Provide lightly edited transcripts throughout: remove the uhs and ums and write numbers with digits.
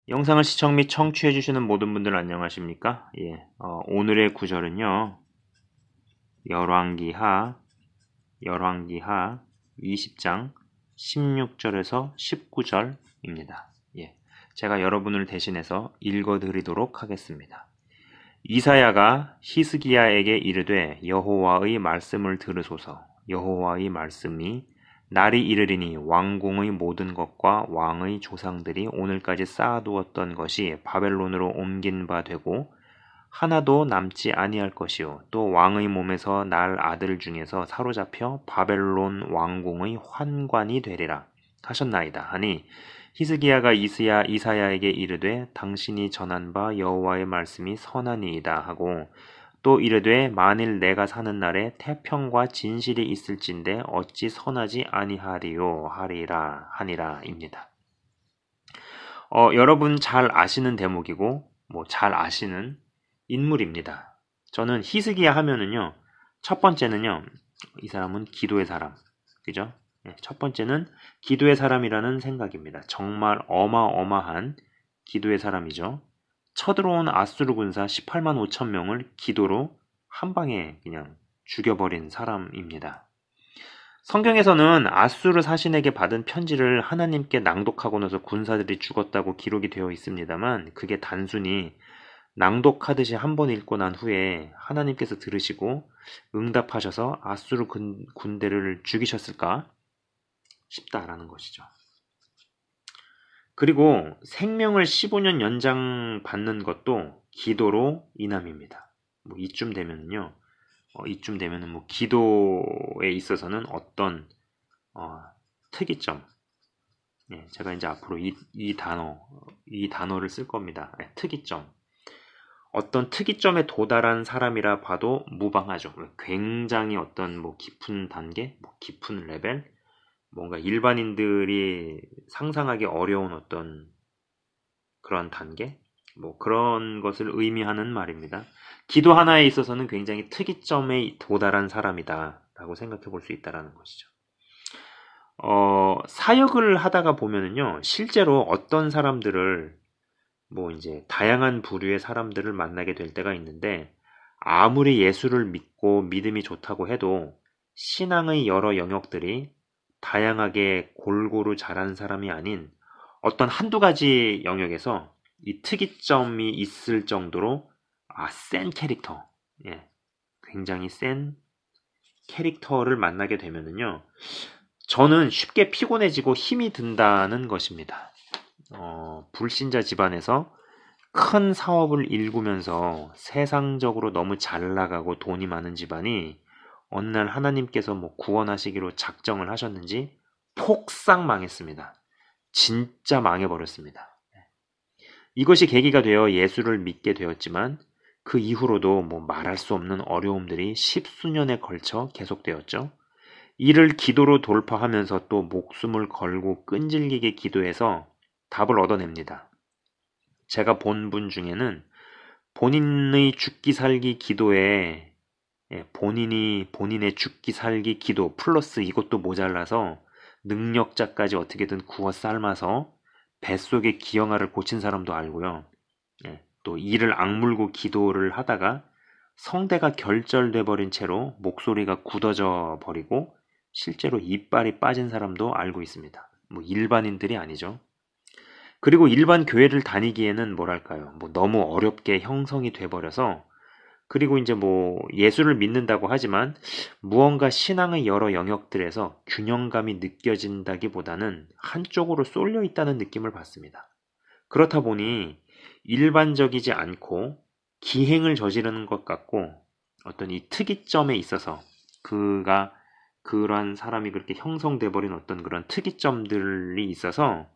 영상을 시청 및 청취해주시는 모든 분들 안녕하십니까? 오늘의 구절은요, 열왕기하 20장 16절에서 19절입니다. 제가 여러분을 대신해서 읽어드리도록 하겠습니다. 이사야가 히스기야에게 이르되 여호와의 말씀을 들으소서. 여호와의 말씀이 날이 이르리니 왕궁의 모든 것과 왕의 조상들이 오늘까지 쌓아두었던 것이 바벨론으로 옮긴 바 되고 하나도 남지 아니할 것이요 또 왕의 몸에서 날 아들 중에서 사로잡혀 바벨론 왕궁의 환관이 되리라 하셨나이다 하니 히스기야가 이사야에게 이르되 당신이 전한 바 여호와의 말씀이 선하니이다 하고 또 이르되 만일 내가 사는 날에 태평과 진실이 있을진데 어찌 선하지 아니하리요 하니라입니다. 여러분 잘 아시는 대목이고 잘 아시는 인물입니다. 저는 히스기야 하면은요, 첫 번째는요, 이 사람은 기도의 사람, 그죠? 첫 번째는 기도의 사람이라는 생각입니다. 정말 어마어마한 기도의 사람이죠. 쳐들어온 아수르 군사 18만 5천 명을 기도로 한 방에 그냥 죽여버린 사람입니다. 성경에서는 아수르 사신에게 받은 편지를 하나님께 낭독하고 나서 군사들이 죽었다고 기록이 되어 있습니다만 그게 단순히 낭독하듯이 한 번 읽고 난 후에 하나님께서 들으시고 응답하셔서 아수르 군대를 죽이셨을까 싶다라는 것이죠. 그리고 생명을 15년 연장받는 것도 기도로 인함입니다. 이쯤 되면은요, 기도에 있어서는 어떤 특이점, 제가 이제 앞으로 이 단어를 쓸 겁니다. 특이점. 어떤 특이점에 도달한 사람이라 봐도 무방하죠. 굉장히 어떤 깊은 단계, 깊은 레벨, 뭔가 일반인들이 상상하기 어려운 어떤 그런 단계, 그런 것을 의미하는 말입니다. 기도 하나에 있어서는 굉장히 특이점에 도달한 사람이다 라고 생각해 볼 수 있다는 것이죠. 사역을 하다가 보면은요, 실제로 어떤 사람들을 이제 다양한 부류의 사람들을 만나게 될 때가 있는데 아무리 예수를 믿고 믿음이 좋다고 해도 신앙의 여러 영역들이 다양하게 골고루 자란 사람이 아닌 어떤 한두 가지 영역에서 이 특이점이 있을 정도로 센 캐릭터, 굉장히 센 캐릭터를 만나게 되면은요, 저는 쉽게 피곤해지고 힘이 든다는 것입니다. 불신자 집안에서 큰 사업을 일구면서 세상적으로 너무 잘 나가고 돈이 많은 집안이 어느 날 하나님께서 구원하시기로 작정을 하셨는지 폭삭 망했습니다. 진짜 망해버렸습니다. 이것이 계기가 되어 예수를 믿게 되었지만 그 이후로도 말할 수 없는 어려움들이 십수년에 걸쳐 계속되었죠. 이를 기도로 돌파하면서 또 목숨을 걸고 끈질기게 기도해서 답을 얻어냅니다. 제가 본 분 중에는 본인의 죽기 살기 기도에 본인의 죽기 살기 기도 플러스 이것도 모자라서 능력자까지 어떻게든 구워 삶아서 뱃속의 기형아를 고친 사람도 알고요. 또 이를 악물고 기도를 하다가 성대가 결절돼 버린 채로 목소리가 굳어져 버리고 실제로 이빨이 빠진 사람도 알고 있습니다. 일반인들이 아니죠. 그리고 일반 교회를 다니기에는 너무 어렵게 형성이 돼버려서 그리고 이제 예수를 믿는다고 하지만 무언가 신앙의 여러 영역들에서 균형감이 느껴진다기보다는 한쪽으로 쏠려 있다는 느낌을 받습니다. 그렇다 보니 일반적이지 않고 기행을 저지르는 것 같고 어떤 이 특이점에 있어서 그러한 사람이 그렇게 형성돼 버린 어떤 그런 특이점들이 있어서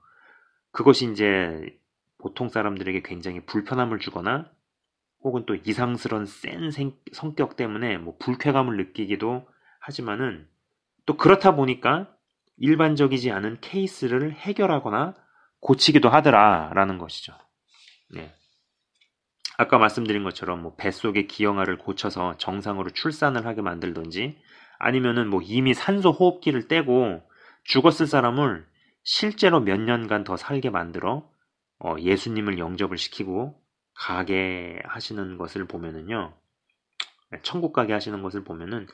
그것이 이제 보통 사람들에게 굉장히 불편함을 주거나 혹은 또 이상스러운 센 성격 때문에 불쾌감을 느끼기도 하지만은 또 그렇다 보니까 일반적이지 않은 케이스를 해결하거나 고치기도 하더라라는 것이죠. 아까 말씀드린 것처럼 뱃속의 기형아를 고쳐서 정상으로 출산을 하게 만들든지 아니면은 이미 산소 호흡기를 떼고 죽었을 사람을 실제로 몇 년간 더 살게 만들어 예수님을 영접을 시키고 가게 하시는 것을 보면은요. 천국 가게 하시는 것을 보면은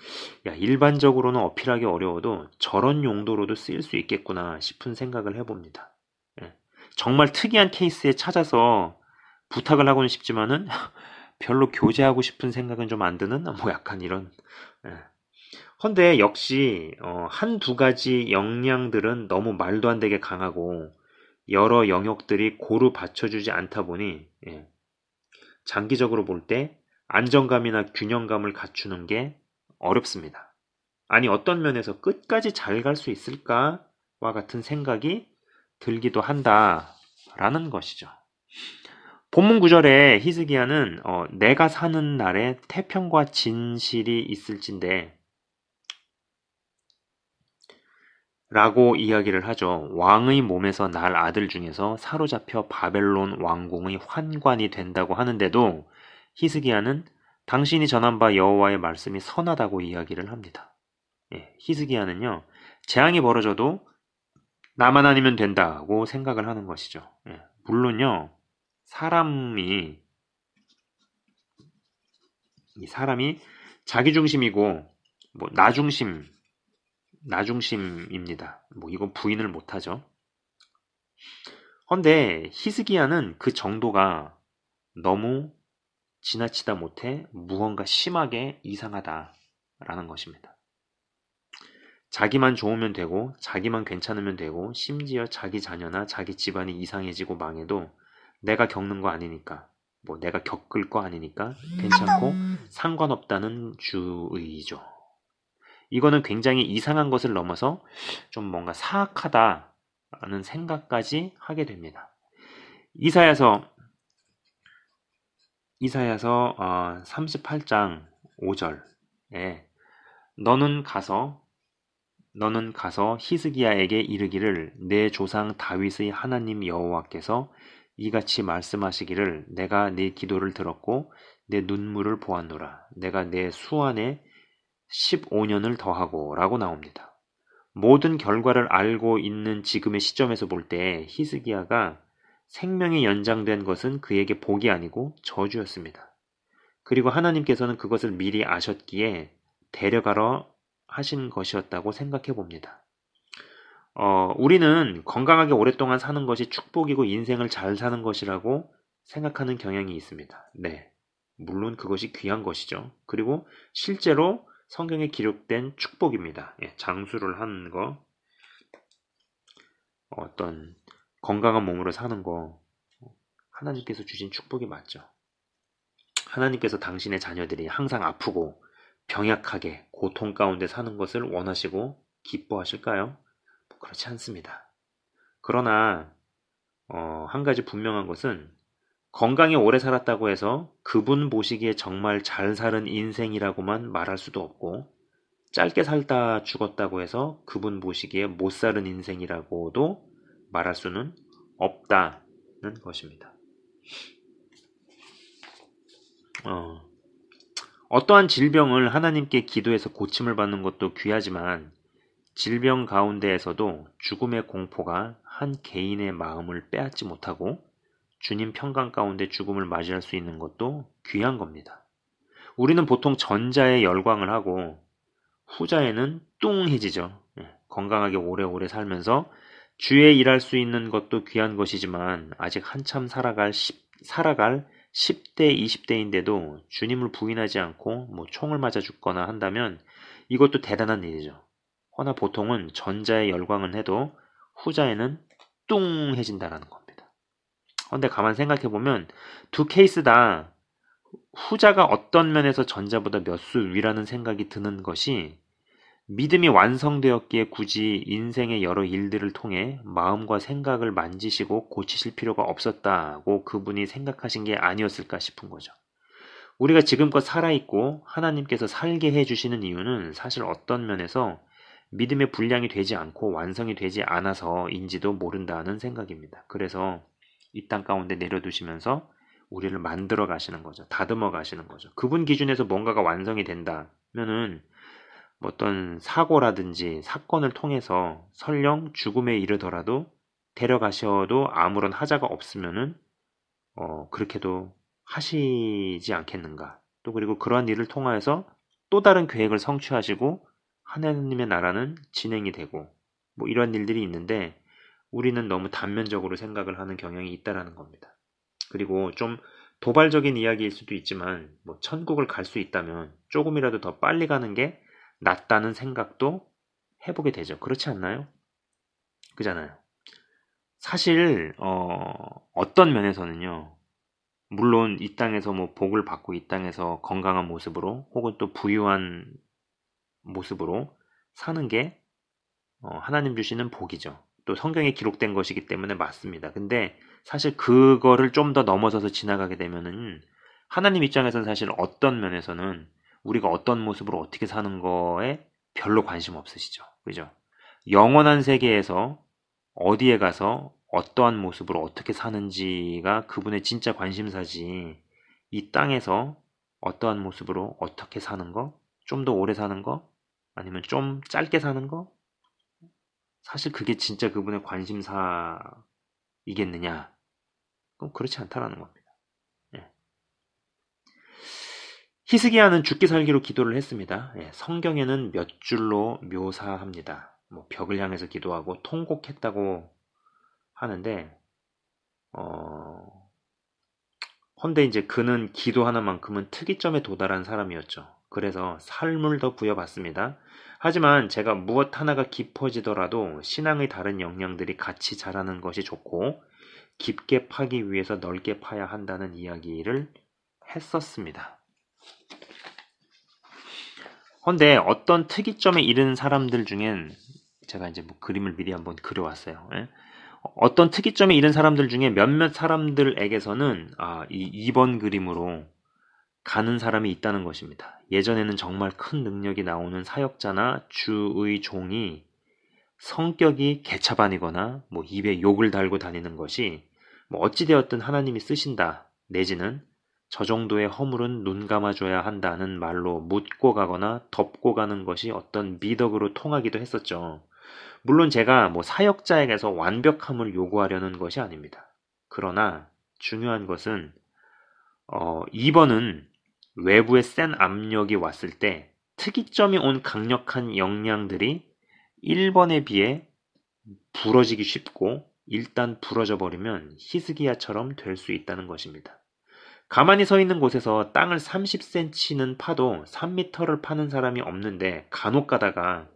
야, 일반적으로는 어필하기 어려워도 저런 용도로도 쓰일 수 있겠구나 싶은 생각을 해봅니다. 예. 정말 특이한 케이스에 찾아서 부탁을 하고는 싶지만은 별로 교제하고 싶은 생각은 좀 안 드는 뭐 약간 이런. 예. 헌데 역시 한두 가지 역량들은 너무 말도 안 되게 강하고 여러 영역들이 고루 받쳐주지 않다 보니 예, 장기적으로 볼 때 안정감이나 균형감을 갖추는 게 어렵습니다. 아니 어떤 면에서 끝까지 잘 갈 수 있을까와 같은 생각이 들기도 한다라는 것이죠. 본문 구절에 히스기야는 내가 사는 날에 태평과 진실이 있을진데 라고 이야기를 하죠. 왕의 몸에서 날 아들 중에서 사로잡혀 바벨론 왕궁의 환관이 된다고 하는데도 히스기야는 당신이 전한 바 여호와의 말씀이 선하다고 이야기를 합니다. 예, 히스기야는요. 재앙이 벌어져도 나만 아니면 된다고 생각을 하는 것이죠. 예, 물론요. 이 사람이 자기중심이고 뭐 나중심입니다. 뭐 이건 부인을 못하죠. 헌데 히스기야는 그 정도가 너무 지나치다 못해 무언가 심하게 이상하다라는 것입니다. 자기만 좋으면 되고 자기만 괜찮으면 되고 심지어 자기 자녀나 자기 집안이 이상해지고 망해도 내가 겪는 거 아니니까 뭐 내가 겪을 거 아니니까 괜찮고 상관없다는 주의죠. 이거는 굉장히 이상한 것을 넘어서 좀 뭔가 사악하다는 생각까지 하게 됩니다. 이사야서 38장 5절에 너는 가서 히스기야에게 이르기를 내 조상 다윗의 하나님 여호와께서 이같이 말씀하시기를 내가 네 기도를 들었고 내 눈물을 보았노라. 내가 내 수완에 15년을 더하고 라고 나옵니다. 모든 결과를 알고 있는 지금의 시점에서 볼 때 히스기야가 생명이 연장된 것은 그에게 복이 아니고 저주였습니다. 그리고 하나님께서는 그것을 미리 아셨기에 데려가러 하신 것이었다고 생각해 봅니다. 우리는 건강하게 오랫동안 사는 것이 축복이고 인생을 잘 사는 것이라고 생각하는 경향이 있습니다. 네. 물론 그것이 귀한 것이죠. 그리고 실제로 성경에 기록된 축복입니다. 예, 장수를 하는 거, 어떤 건강한 몸으로 사는 거, 하나님께서 주신 축복이 맞죠. 하나님께서 당신의 자녀들이 항상 아프고 병약하게 고통 가운데 사는 것을 원하시고 기뻐하실까요? 그렇지 않습니다. 그러나 한 가지 분명한 것은 건강히 오래 살았다고 해서 그분 보시기에 정말 잘 사는 인생이라고만 말할 수도 없고 짧게 살다 죽었다고 해서 그분 보시기에 못 사는 인생이라고도 말할 수는 없다는 것입니다. 어떠한 질병을 하나님께 기도해서 고침을 받는 것도 귀하지만 질병 가운데에서도 죽음의 공포가 한 개인의 마음을 빼앗지 못하고 주님 평강 가운데 죽음을 맞이할 수 있는 것도 귀한 겁니다. 우리는 보통 전자에 열광을 하고 후자에는 뚱해지죠. 건강하게 오래오래 살면서 주에 일할 수 있는 것도 귀한 것이지만 아직 한참 살아갈 10대, 20대인데도 주님을 부인하지 않고 뭐 총을 맞아 죽거나 한다면 이것도 대단한 일이죠. 허나 보통은 전자에 열광은 해도 후자에는 뚱해진다라는 겁니다. 그런데 가만 생각해보면 두 케이스 다 후자가 어떤 면에서 전자보다 몇 수 위라는 생각이 드는 것이 믿음이 완성되었기에 굳이 인생의 여러 일들을 통해 마음과 생각을 만지시고 고치실 필요가 없었다고 그분이 생각하신 게 아니었을까 싶은 거죠. 우리가 지금껏 살아있고 하나님께서 살게 해주시는 이유는 사실 어떤 면에서 믿음의 분량이 되지 않고 완성이 되지 않아서인지도 모른다는 생각입니다. 그래서 이 땅 가운데 내려두시면서 우리를 만들어 가시는 거죠. 다듬어 가시는 거죠. 그분 기준에서 뭔가가 완성이 된다면은 어떤 사고라든지 사건을 통해서 설령 죽음에 이르더라도 데려가셔도 아무런 하자가 없으면은 그렇게도 하시지 않겠는가. 또 그리고 그러한 일을 통하여서 또 다른 계획을 성취하시고 하나님의 나라는 진행이 되고 뭐 이런 일들이 있는데 우리는 너무 단면적으로 생각을 하는 경향이 있다라는 겁니다. 그리고 좀 도발적인 이야기일 수도 있지만 뭐 천국을 갈 수 있다면 조금이라도 더 빨리 가는 게 낫다는 생각도 해보게 되죠. 그렇지 않나요? 그잖아요. 사실 어떤 면에서는요. 물론 이 땅에서 뭐 복을 받고 이 땅에서 건강한 모습으로 혹은 또 부유한 모습으로 사는 게 하나님 주시는 복이죠. 또 성경에 기록된 것이기 때문에 맞습니다. 근데 사실 그거를 좀 더 넘어서서 지나가게 되면은 하나님 입장에서는 사실 어떤 면에서는 우리가 어떤 모습으로 어떻게 사는 거에 별로 관심 없으시죠. 그죠? 영원한 세계에서 어디에 가서 어떠한 모습으로 어떻게 사는지가 그분의 진짜 관심사지. 이 땅에서 어떠한 모습으로 어떻게 사는 거? 좀 더 오래 사는 거? 아니면 좀 짧게 사는 거? 사실 그게 진짜 그분의 관심사이겠느냐? 그럼 그렇지 않다라는 겁니다. 예. 히스기야는 죽기 살기로 기도를 했습니다. 예, 성경에는 몇 줄로 묘사합니다. 뭐 벽을 향해서 기도하고 통곡했다고 하는데 헌데 이제 그는 기도 하나만큼은 특이점에 도달한 사람이었죠. 그래서 삶을 더 부여받습니다. 하지만 제가 무엇 하나가 깊어지더라도 신앙의 다른 역량들이 같이 자라는 것이 좋고 깊게 파기 위해서 넓게 파야 한다는 이야기를 했었습니다. 헌데 어떤 특이점에 이르는 사람들 중엔 제가 이제 뭐 그림을 미리 한번 그려왔어요. 예? 어떤 특이점에 이른 사람들 중에 몇몇 사람들에게서는 이 2번 그림으로 가는 사람이 있다는 것입니다. 예전에는 정말 큰 능력이 나오는 사역자나 주의 종이 성격이 개차반이거나 뭐 입에 욕을 달고 다니는 것이 뭐 어찌되었든 하나님이 쓰신다 내지는 저 정도의 허물은 눈 감아줘야 한다는 말로 묻고 가거나 덮고 가는 것이 어떤 미덕으로 통하기도 했었죠. 물론 제가 뭐 사역자에게서 완벽함을 요구하려는 것이 아닙니다. 그러나 중요한 것은 2번은 외부의 센 압력이 왔을 때 특이점이 온 강력한 역량들이 1번에 비해 부러지기 쉽고 일단 부러져 버리면 히스기야처럼 될 수 있다는 것입니다. 가만히 서 있는 곳에서 땅을 30cm는 파도 3m를 파는 사람이 없는데 간혹 가다가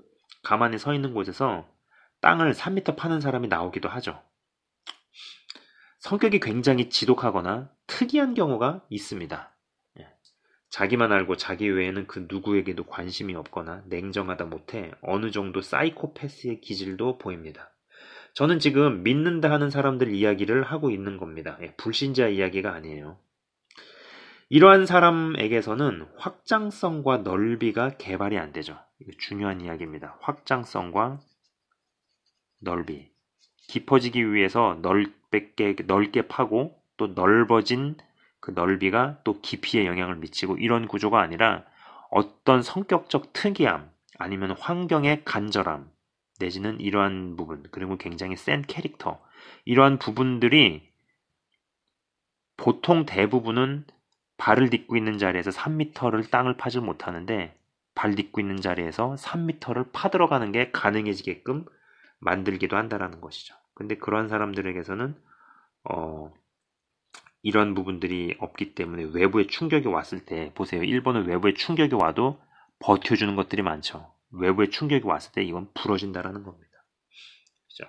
가만히 서 있는 곳에서 땅을 3m 파는 사람이 나오기도 하죠. 성격이 굉장히 지독하거나 특이한 경우가 있습니다. 자기만 알고 자기 외에는 그 누구에게도 관심이 없거나 냉정하다 못해 어느 정도 사이코패스의 기질도 보입니다. 저는 지금 믿는다 하는 사람들 이야기를 하고 있는 겁니다. 불신자 이야기가 아니에요. 이러한 사람에게서는 확장성과 넓이가 개발이 안 되죠. 이거 중요한 이야기입니다. 확장성과 넓이. 깊어지기 위해서 넓게 파고 또 넓어진 그 넓이가 또 깊이에 영향을 미치고 이런 구조가 아니라 어떤 성격적 특이함 아니면 환경의 간절함 내지는 이러한 부분 그리고 굉장히 센 캐릭터 이러한 부분들이 보통 대부분은 발을 딛고 있는 자리에서 3m를 땅을 파지 못하는데 발 딛고 있는 자리에서 3m를 파들어가는 게 가능해지게끔 만들기도 한다라는 것이죠. 근데 그러한 사람들에게서는 이런 부분들이 없기 때문에 외부의 충격이 왔을 때 보세요. 1번은 외부의 충격이 와도 버텨주는 것들이 많죠. 외부의 충격이 왔을 때 이건 부러진다라는 겁니다. 그죠?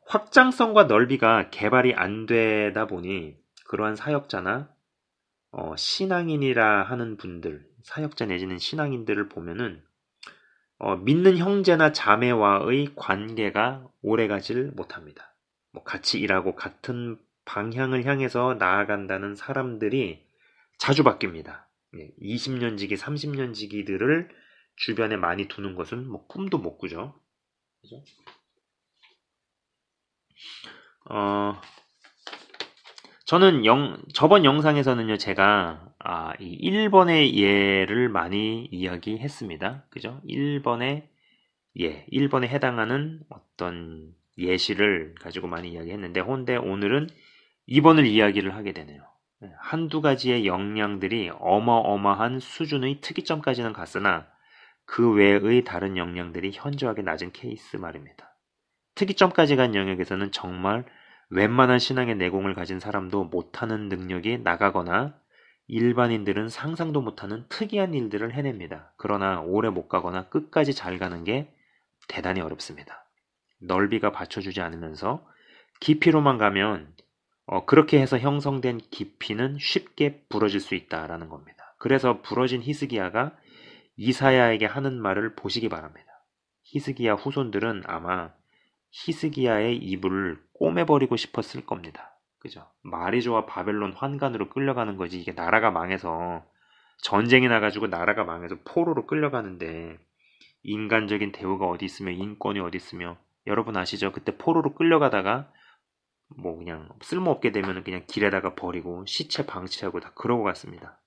확장성과 넓이가 개발이 안 되다 보니 그러한 사역자나 신앙인이라 하는 분들, 사역자 내지는 신앙인들을 보면은 믿는 형제나 자매와의 관계가 오래가질 못합니다. 뭐 같이 일하고 같은 방향을 향해서 나아간다는 사람들이 자주 바뀝니다. 20년 지기, 30년 지기들을 주변에 많이 두는 것은 뭐 꿈도 못 꾸죠. 그죠? 저는 저번 영상에서는요, 제가 이 1번의 예를 많이 이야기했습니다. 그죠? 1번의 1번에 해당하는 어떤 예시를 가지고 많이 이야기했는데, 근데 오늘은 2번을 이야기를 하게 되네요. 한두 가지의 역량들이 어마어마한 수준의 특이점까지는 갔으나 그 외의 다른 역량들이 현저하게 낮은 케이스 말입니다. 특이점까지 간 영역에서는 정말 웬만한 신앙의 내공을 가진 사람도 못하는 능력이 나가거나 일반인들은 상상도 못하는 특이한 일들을 해냅니다. 그러나 오래 못 가거나 끝까지 잘 가는 게 대단히 어렵습니다. 넓이가 받쳐주지 않으면서 깊이로만 가면 그렇게 해서 형성된 깊이는 쉽게 부러질 수 있다라는 겁니다. 그래서 부러진 히스기야가 이사야에게 하는 말을 보시기 바랍니다. 히스기야 후손들은 아마 히스기야의 이불을 꼬매버리고 싶었을 겁니다. 그죠? 마리조와 바벨론 환관으로 끌려가는 거지. 이게 나라가 망해서 전쟁이 나가지고 나라가 망해서 포로로 끌려가는데 인간적인 대우가 어디 있으며 인권이 어디 있으며 여러분 아시죠? 그때 포로로 끌려가다가 뭐 그냥 쓸모없게 되면 그냥 길에다가 버리고 시체 방치하고 다 그러고 갔습니다.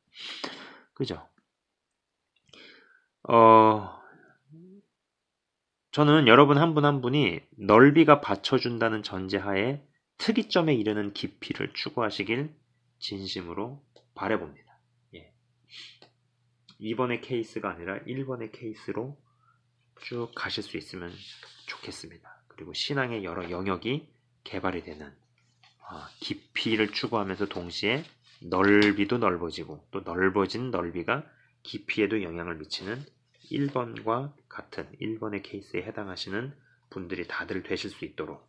그죠? 저는 여러분 한 분 한 분이 넓이가 받쳐준다는 전제하에 특이점에 이르는 깊이를 추구하시길 진심으로 바라봅니다. 2번의 케이스가 아니라 1번의 케이스로 쭉 가실 수 있으면 좋겠습니다. 그리고 신앙의 여러 영역이 개발이 되는 깊이를 추구하면서 동시에 넓이도 넓어지고 또 넓어진 넓이가 깊이에도 영향을 미치는 1번과 같은 1번의 케이스에 해당하시는 분들이 다들 되실 수 있도록,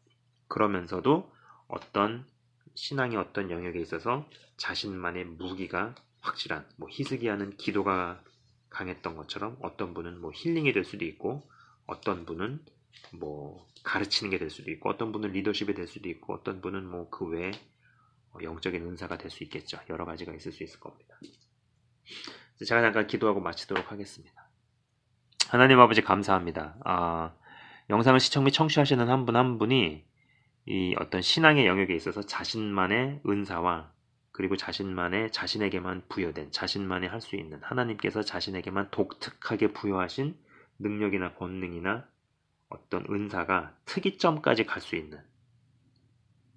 그러면서도 어떤 신앙의 어떤 영역에 있어서 자신만의 무기가 확실한, 히스기야는 기도가 강했던 것처럼 어떤 분은 힐링이 될 수도 있고 어떤 분은 가르치는 게 될 수도 있고 어떤 분은 리더십이 될 수도 있고 어떤 분은 그 외에 영적인 은사가 될 수 있겠죠. 여러 가지가 있을 수 있을 겁니다. 제가 잠깐 기도하고 마치도록 하겠습니다. 하나님 아버지 감사합니다. 영상을 시청 및 청취하시는 한 분 한 분이 이 어떤 신앙의 영역에 있어서 자신만의 은사와 그리고 자신에게만 부여된, 자신만이 할 수 있는, 하나님께서 자신에게만 독특하게 부여하신 능력이나 권능이나 어떤 은사가 특이점까지 갈 수 있는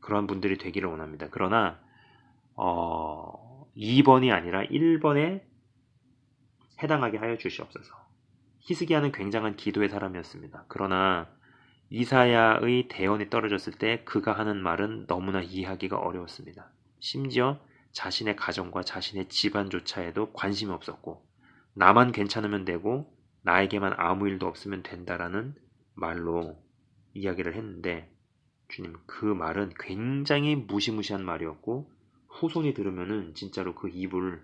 그런 분들이 되기를 원합니다. 그러나 2번이 아니라 1번에 해당하게 하여 주시옵소서. 히스기야는 굉장한 기도의 사람이었습니다. 그러나 이사야의 대언이 떨어졌을 때 그가 하는 말은 너무나 이해하기가 어려웠습니다. 심지어 자신의 가정과 자신의 집안조차에도 관심이 없었고 나만 괜찮으면 되고 나에게만 아무 일도 없으면 된다라는 말로 이야기를 했는데, 주님, 그 말은 굉장히 무시무시한 말이었고 후손이 들으면은 진짜로 그 입을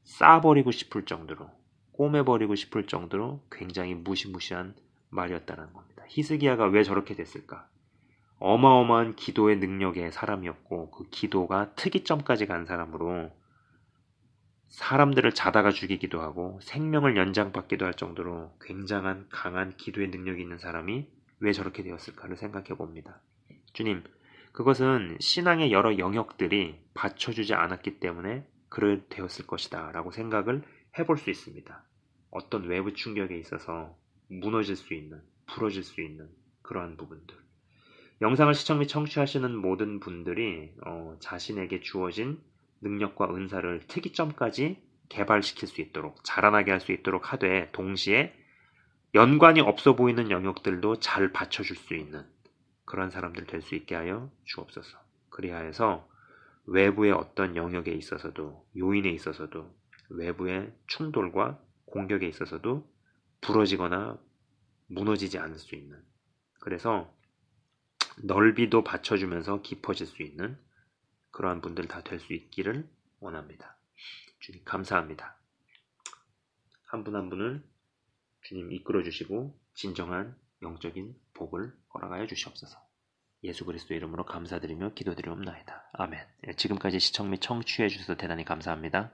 싸버리고 싶을 정도로, 꼬매버리고 싶을 정도로 굉장히 무시무시한 말이었다는 겁니다. 히스기야가 왜 저렇게 됐을까? 어마어마한 기도의 능력의 사람이었고 그 기도가 특이점까지 간 사람으로 사람들을 자다가 죽이기도 하고 생명을 연장받기도 할 정도로 굉장한 강한 기도의 능력이 있는 사람이 왜 저렇게 되었을까를 생각해 봅니다. 주님, 그것은 신앙의 여러 영역들이 받쳐주지 않았기 때문에 그래 되었을 것이다 라고 생각을 해볼 수 있습니다. 어떤 외부 충격에 있어서 무너질 수 있는, 부러질 수 있는 그러한 부분들. 영상을 시청 및 청취하시는 모든 분들이 자신에게 주어진 능력과 은사를 특이점까지 개발시킬 수 있도록, 자라나게 할 수 있도록 하되 동시에 연관이 없어 보이는 영역들도 잘 받쳐줄 수 있는 그런 사람들 될 수 있게 하여 주옵소서. 그리하여서 외부의 어떤 영역에 있어서도, 요인에 있어서도, 외부의 충돌과 공격에 있어서도 부러지거나 무너지지 않을 수 있는, 그래서 넓이도 받쳐주면서 깊어질 수 있는 그러한 분들 다 될 수 있기를 원합니다. 주님 감사합니다. 한 분 한 분을 주님 이끌어 주시고 진정한 영적인 복을 허락하여 주시옵소서. 예수 그리스도 이름으로 감사드리며 기도드리옵나이다. 아멘. 지금까지 시청 및 청취해 주셔서 대단히 감사합니다.